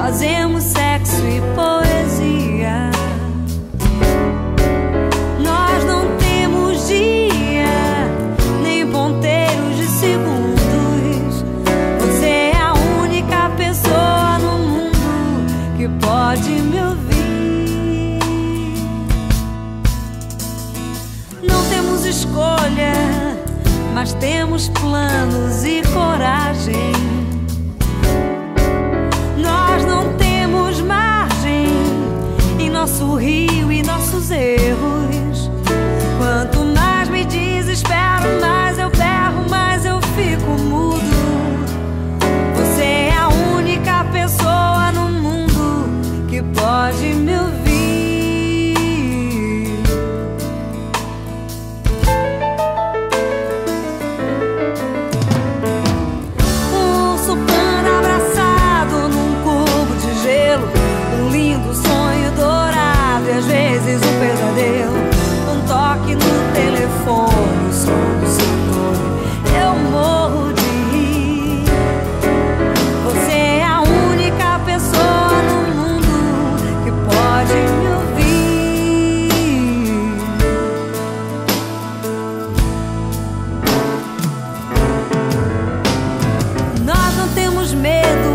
fazemos sexo e poesia. Nós não temos dia, nem ponteiros de segundos. Você é a única pessoa no mundo que pode me ouvir. Não temos escolha, mas temos planos e coragem. Nós não temos margem em nosso rio e nossos erros. Quanto mais me desespero, mais eu berro, mais eu fico mudo. Você é a única pessoa no mundo que pode me ouvir. Às vezes um pesadelo, um toque no telefone, o som do seu nome, eu morro de rir. Você é a única pessoa no mundo que pode me ouvir. Nós não temos medo,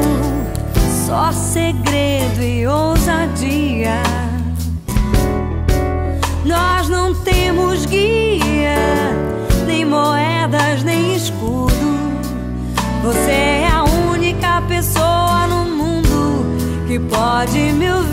só segredo e ousadia. Nós não temos guia, nem moedas, nem escudo. Você é a única pessoa no mundo que pode me ouvir.